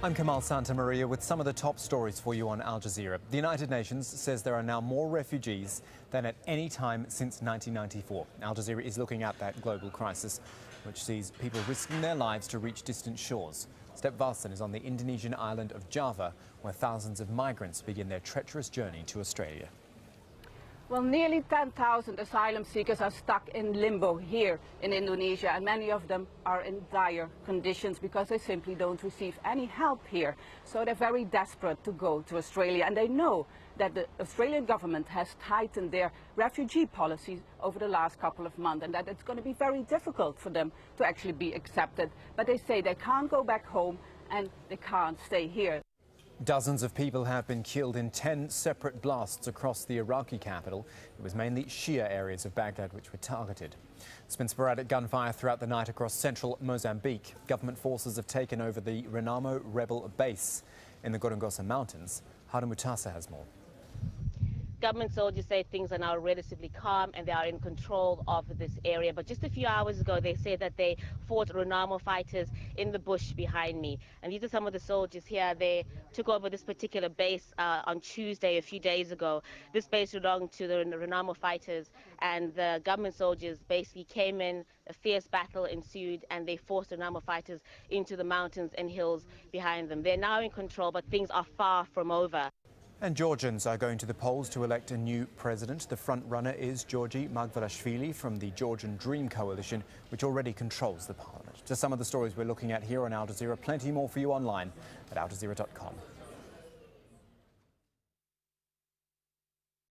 I'm Kamal Santamaria with some of the top stories for you on Al Jazeera. The United Nations says there are now more refugees than at any time since 1994. Al Jazeera is looking at that global crisis, which sees people risking their lives to reach distant shores. Step Valsen is on the Indonesian island of Java, where thousands of migrants begin their treacherous journey to Australia. Well, nearly 10,000 asylum seekers are stuck in limbo here in Indonesia, and many of them are in dire conditions because they simply don't receive any help here. So they're very desperate to go to Australia, and they know that the Australian government has tightened their refugee policies over the last couple of months, and that it's going to be very difficult for them to actually be accepted. But they say they can't go back home and they can't stay here. Dozens of people have been killed in 10 separate blasts across the Iraqi capital. It was mainly Shia areas of Baghdad which were targeted. There's been sporadic gunfire throughout the night across central Mozambique. Government forces have taken over the Renamo rebel base in the Gorongosa Mountains. Hada Mutasa has more. Government soldiers say things are now relatively calm and they are in control of this area. But just a few hours ago, they said that they fought Renamo fighters in the bush behind me. And these are some of the soldiers here. They took over this particular base on Tuesday, a few days ago. This base belonged to the Renamo fighters, and the government soldiers basically came in, a fierce battle ensued, and they forced Renamo fighters into the mountains and hills behind them. They're now in control, but things are far from over. And Georgians are going to the polls to elect a new president. The front runner is Georgi Margvelashvili from the Georgian Dream Coalition, which already controls the parliament. Just some of the stories we're looking at here on Al Jazeera. Plenty more for you online at aljazeera.com.